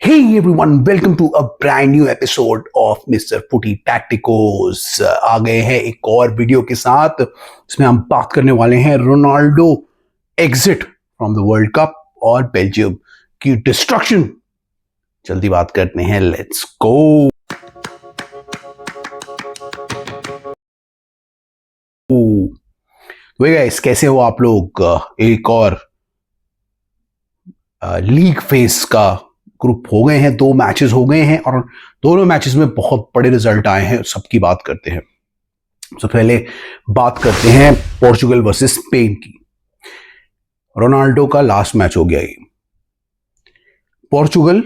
Hey everyone, welcome to a brand new episode of Mr. Footy Tacticos। आ गए हैं एक और वीडियो के साथ। इसमें हम बात करने वाले हैं Ronaldo exit from the world cup और बेल्जियम की डिस्ट्रक्शन। जल्दी बात करते हैं, लेट्स गो। तो गाइस, कैसे हो आप लोग? एक और लीग फेस का ग्रुप हो गए हैं, 2 मैचेस हो गए हैं और दोनों मैचेस में बहुत बड़े रिजल्ट आए हैं। सबकी बात करते हैं। सबसे पहले बात करते हैं पोर्चुगल वर्सेस स्पेन की। रोनाल्डो का लास्ट मैच हो गया ये। पोर्चुगल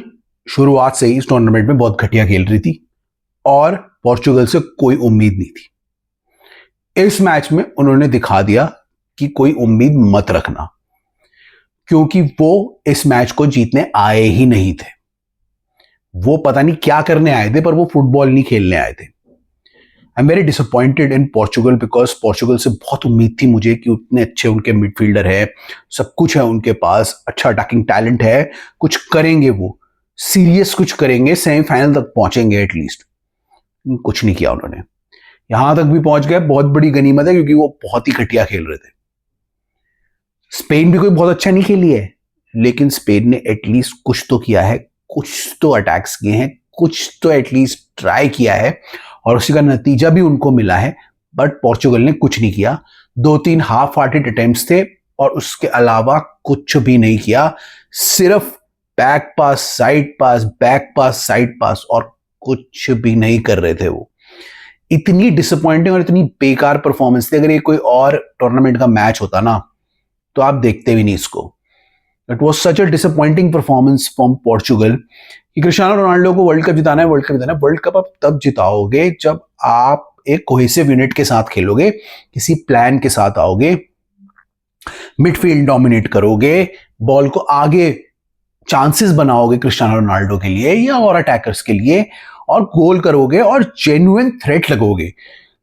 शुरुआत से ही इस टूर्नामेंट में बहुत घटिया खेल रही थी और पोर्चुगल से कोई उम्मीद नहीं थी। इस मैच में उन्होंने दिखा दिया कि कोई उम्मीद मत रखना, क्योंकि वो इस मैच को जीतने आए ही नहीं थे। वो पता नहीं क्या करने आए थे, पर वो फुटबॉल नहीं खेलने आए थे। I am very disappointed in Portugal because Portugal से बहुत उम्मीद थी मुझे कि उतने अच्छे उनके मिडफील्डर है, सब कुछ है उनके पास, अच्छा अटैकिंग टैलेंट है, कुछ करेंगे, वो सीरियस कुछ करेंगे, सेमीफाइनल तक पहुंचेंगे एटलीस्ट। कुछ नहीं किया उन्होंने। यहां तक भी पहुंच गए, बहुत बड़ी गनीमत है, क्योंकि वो बहुत ही घटिया खेल रहे थे। स्पेन भी कोई बहुत अच्छा नहीं खेली है, लेकिन स्पेन ने एटलीस्ट कुछ तो किया है, कुछ तो अटैक्स किए हैं, कुछ तो एटलीस्ट ट्राई किया है और उसी का नतीजा भी उनको मिला है। बट पोर्चुगल ने कुछ नहीं किया। 2-3 हाफ हार्टेड अटेम्प्ट्स थे और उसके अलावा कुछ भी नहीं किया। सिर्फ बैक पास, साइड पास, बैक पास, साइड पास, और कुछ भी नहीं कर रहे थे वो। इतनी डिसअपॉइंटिंग और इतनी बेकार परफॉर्मेंस थी। अगर ये कोई और टूर्नामेंट का मैच होता ना, तो आप देखते भी नहीं इसको। It was such a disappointing performance from Portugal कि क्रिस्टियानो रोनाल्डो को वर्ल्ड कप जिताना है, वर्ल्ड कप जिताना है। वर्ल्ड कप आप तब जिताओगे जब आप एक कोहेसिव यूनिट के साथ खेलोगे, किसी प्लान के साथ आओगे, मिडफील्ड डोमिनेट करोगे, बॉल को आगे चांसेस बनाओगे क्रिस्टियानो रोनाल्डो के लिए या और अटैकर्स के लिए, और गोल करोगे और जेन्युइन थ्रेट लगोगे।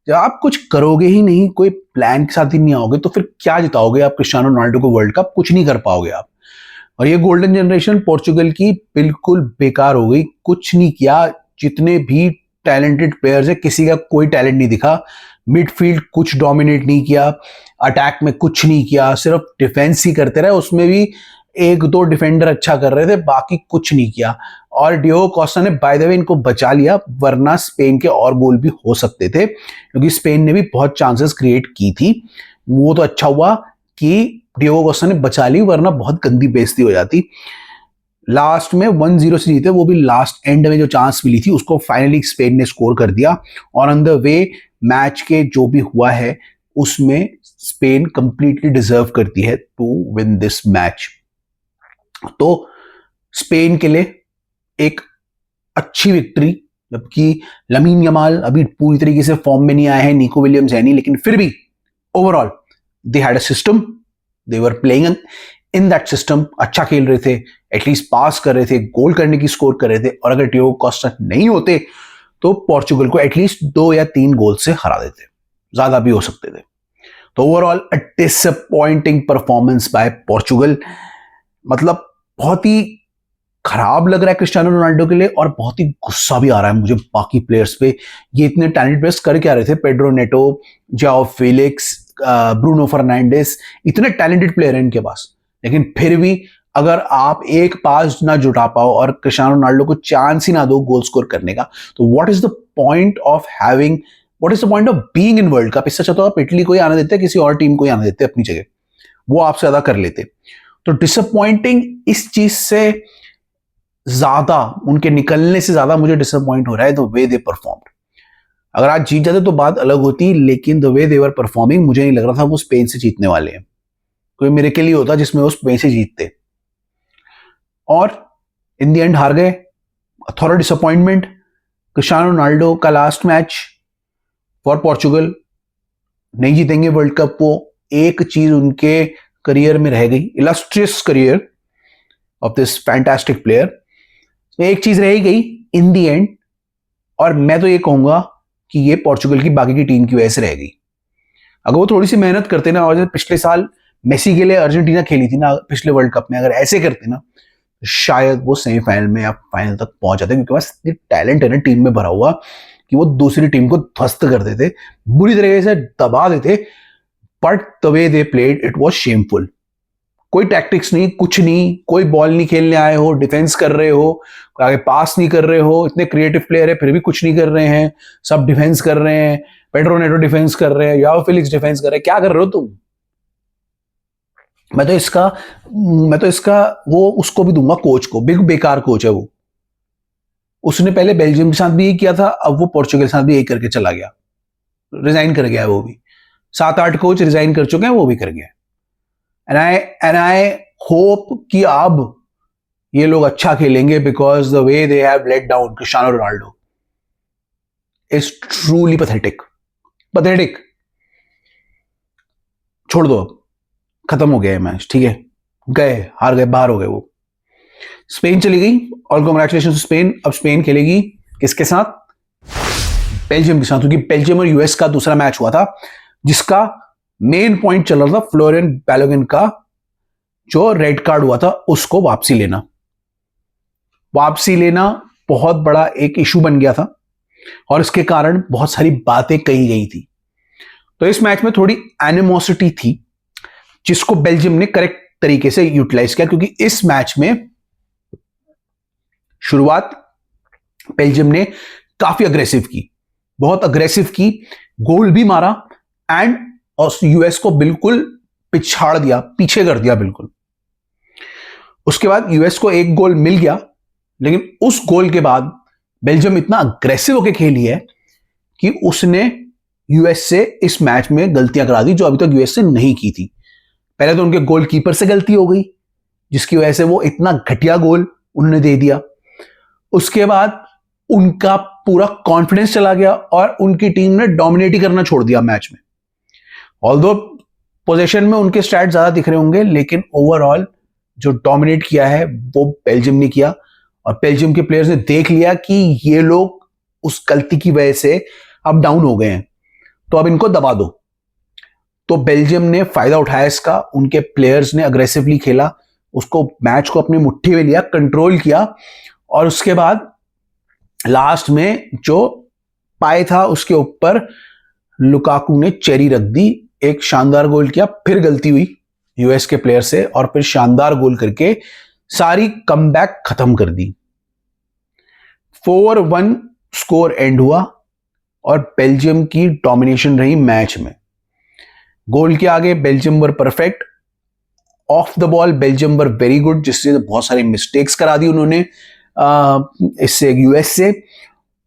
जब आप कुछ करोगे ही नहीं, कोई प्लान के साथ ही नहीं आओगे, तो फिर क्या जिताओगे आप क्रिस्टियानो रोनाल्डो को वर्ल्ड कप? कुछ नहीं कर पाओगे आप। और ये गोल्डन जनरेशन पोर्चुगल की बिल्कुल बेकार हो गई, कुछ नहीं किया। जितने भी टैलेंटेड प्लेयर्स है, किसी का कोई टैलेंट नहीं दिखा। मिडफील्ड कुछ डोमिनेट नहीं किया, अटैक में कुछ नहीं किया, सिर्फ डिफेंस ही करते रहे। उसमें भी 1-2 डिफेंडर अच्छा कर रहे थे, बाकी कुछ नहीं किया। और डियोगो कोस्टा ने बाय द वे इनको बचा लिया, वरना स्पेन के और गोल भी हो सकते थे, क्योंकि स्पेन ने भी बहुत चांसेस क्रिएट की थी। वो तो अच्छा हुआ कि डियोगो कोस्टा ने बचा ली, वरना बहुत गंदी बेइज्जती हो जाती। लास्ट में 1-0 से जीते, वो भी लास्ट एंड में जो चांस मिली थी उसको फाइनली स्पेन ने स्कोर कर दिया। और ऑन द वे मैच के जो भी हुआ है उसमें स्पेन कंप्लीटली डिजर्व करती है टू विन दिस मैच। तो स्पेन के लिए एक अच्छी विक्ट्री, जबकि लमीन यमाल अभी पूरी तरीके से फॉर्म में नहीं आए हैं, निको विलियम्स है नहीं, लेकिन फिर भी overall they had a system, they were playing in that system. अच्छा खेल रहे थे, एटलीस्ट पास कर रहे थे, गोल करने की स्कोर कर रहे थे। और अगर डियोगो कोस्टा नहीं होते तो पोर्चुगल को एटलीस्ट 2 या 3 गोल से हरा देते, ज्यादा भी हो सकते थे। तो overall a disappointing performance by Portugal. मतलब बहुत ही खराब लग रहा है क्रिस्टियानो रोनाल्डो के लिए, और बहुत ही गुस्सा भी आ रहा है मुझे बाकी प्लेयर्स पे। ये इतने टैलेंटेड प्लेयर्स कर क्या रहे थे? पेड्रो नेटो, जाओ फेलिक्स, ब्रूनो फर्नांडिस, इतने टैलेंटेड प्लेयर हैं इनके पास, लेकिन फिर भी अगर आप एक पास ना जुटा पाओ और क्रिस्टियानो रोनाल्डो को चांस ही ना दो गोल स्कोर करने का, तो what is the point of having, what is the point of being in world cup? इससे अच्छा तो आप इटली को ही आने देते, किसी और टीम को ही आने देते अपनी जगह, वो आपसे ज्यादा कर लेते। तो डिसअपॉइंटिंग इस चीज से ज्यादा, उनके निकलने से ज्यादा मुझे डिसअपॉइंट हो रहा है द वे दे परफॉर्म्ड। अगर आज जीत जाते तो बात अलग होती, लेकिन the way they were performing, मुझे नहीं लग रहा था वो स्पेन से जीतने वाले हैं। कोई मिरेकल ही होता जिसमें वो स्पेन से जीतते, और इन द एंड हार गए। थोड़ा डिसअपॉइंटमेंट। क्रिस्टियानो रोनाल्डो का लास्ट मैच फॉर पोर्चुगल, नहीं जीतेंगे वर्ल्ड कप। वो एक चीज उनके करियर में रह गई, illustrious career of this fantastic player, एक चीज रह गई इन दी एंड। और मैं तो ये कहूंगा कि ये पोर्चुगल की बाकी की टीम की वजह से रह गई। अगर वो थोड़ी सी मेहनत करते ना, और जैसे पिछले साल मेसी के लिए अर्जेंटीना खेली थी ना पिछले वर्ल्ड कप में, अगर ऐसे करते ना, शायद वो सेमीफाइनल में या फाइनल तक पहुंच जाते, क्योंकि बस इतनी टैलेंट है ना टीम में भरा हुआ कि वो दूसरी टीम को ध्वस्त कर देते, बुरी तरीके से दबा देते। But the way they played it was shameful. कोई टैक्टिक्स नहीं, कुछ नहीं, कोई बॉल नहीं खेलने आए हो, डिफेंस कर रहे हो, आगे पास नहीं कर रहे हो, इतने क्रिएटिव प्लेयर है फिर भी कुछ नहीं कर रहे हैं, सब डिफेंस कर रहे हैं, पेड्रो नेटो डिफेंस कर रहे हैं, याओ फिलिक्स डिफेंस कर रहे हैं, क्या कर रहे हो तुम? मैं तो इसका वो उसको भी दूंगा, कोच को, बिग बेकार कोच है वो। उसने पहले बेल्जियम के साथ भी यही किया था, अब वो पोर्चुगल के साथ भी यही करके चला गया, रिजाइन कर गया है वो भी। 7-8 कोच रिजाइन कर चुके हैं, वो भी कर गया। एंड आई होप कि अब ये लोग अच्छा खेलेंगे, because the way they have let down Cristiano Ronaldo is truly pathetic. छोड़ दो, अब खत्म हो गया है मैच, ठीक है, गए, हार गए, बाहर हो गए वो। स्पेन चली गई, ऑल कांग्रेचुलेशन टू स्पेन। अब स्पेन खेलेगी किसके साथ? बेल्जियम के साथ, क्योंकि बेल्जियम और यूएस का दूसरा मैच हुआ था, जिसका मेन पॉइंट चल रहा था फ्लोरियन बैलोगिन का जो रेड कार्ड हुआ था उसको वापसी लेना बहुत बड़ा एक इशू बन गया था, और इसके कारण बहुत सारी बातें कही गई थी। तो इस मैच में थोड़ी एनिमोसिटी थी, जिसको बेल्जियम ने करेक्ट तरीके से यूटिलाइज किया, क्योंकि इस मैच में शुरुआत बेल्जियम ने काफी अग्रेसिव की, बहुत अग्रेसिव की, गोल भी मारा एंड यूएस को बिल्कुल पिछाड़ दिया, पीछे कर दिया बिल्कुल। उसके बाद यूएस को एक गोल मिल गया, लेकिन उस गोल के बाद बेल्जियम इतना अग्रेसिव होकर खेली है कि उसने यूएस से इस मैच में गलतियां करा दी जो अभी तक यूएस से नहीं की थी। पहले तो उनके गोलकीपर से गलती हो गई, जिसकी वजह से वो इतना घटिया गोल उन्होंने दे दिया। उसके बाद उनका पूरा कॉन्फिडेंस चला गया और उनकी टीम ने डोमिनेट ही करना छोड़ दिया मैच में। ऑल्दो पोजीशन में उनके स्टैट ज्यादा दिख रहे होंगे, लेकिन ओवरऑल जो डोमिनेट किया है वो बेल्जियम ने किया, और बेल्जियम के प्लेयर्स ने देख लिया कि ये लोग उस गलती की वजह से अब डाउन हो गए हैं, तो अब इनको दबा दो। तो बेल्जियम ने फायदा उठाया इसका, उनके प्लेयर्स ने अग्रेसिवली खेला, उसको मैच को अपनी मुट्ठी में लिया, कंट्रोल किया, और उसके बाद लास्ट में जो पाए था उसके ऊपर लुकाकू ने चेरी रख दी, एक शानदार गोल किया, फिर गलती हुई यूएस के प्लेयर से, और फिर शानदार गोल करके सारी कमबैक खत्म कर दी। 4-1 स्कोर एंड हुआ और बेल्जियम की डोमिनेशन रही मैच में। गोल के आगे Belgium were perfect, of the ball Belgium were very good, जिससे बहुत सारी मिस्टेक्स करा दी उन्होंने इससे यूएस से,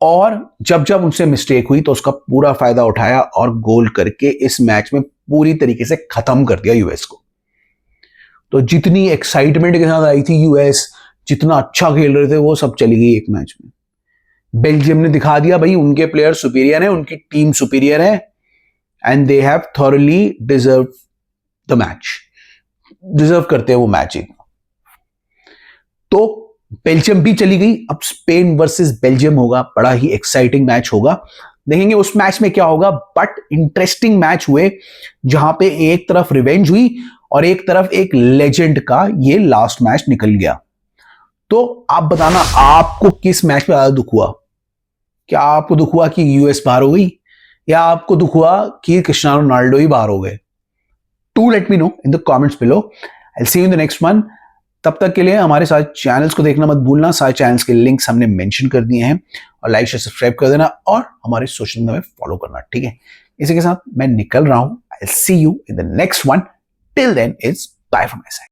और जब जब उनसे मिस्टेक हुई तो उसका पूरा फायदा उठाया और गोल करके इस मैच में पूरी तरीके से खत्म कर दिया यूएस को। तो जितनी एक्साइटमेंट के साथ आई थी यूएस, जितना अच्छा खेल रहे थे, वो सब चली गई एक मैच में। बेल्जियम ने दिखा दिया भाई उनके प्लेयर सुपीरियर हैं, उनकी टीम सुपीरियर है, and they have thoroughly deserve the match, deserve करते हैं वो मैच एक। तो बेल्जियम भी चली गई, अब स्पेन वर्सेस बेल्जियम होगा, बड़ा ही एक्साइटिंग मैच होगा, देखेंगे उस मैच में क्या होगा। बट इंटरेस्टिंग मैच हुए, जहां पे एक तरफ रिवेंज हुई और एक तरफ एक लेजेंड का ये लास्ट मैच निकल गया। तो आप बताना, आपको किस मैच में ज्यादा दुख हुआ? क्या आपको दुख हुआ कि यूएस बाहर हो गई, या आपको दुख हुआ कि क्रिस्टियानो रोनाल्डो ही बाहर हो गए? Do let me know in the comments below. I see you in the next one. तब तक के लिए हमारे सारे चैनल्स को देखना मत भूलना, सारे चैनल्स के लिंक्स हमने मेंशन कर दिए हैं, और लाइक शेयर सब्सक्राइब कर देना और हमारे सोशल मीडिया में फॉलो करना, ठीक है? इसी के साथ मैं निकल रहा हूं। I see you in the next one. Till then it's bye from my side.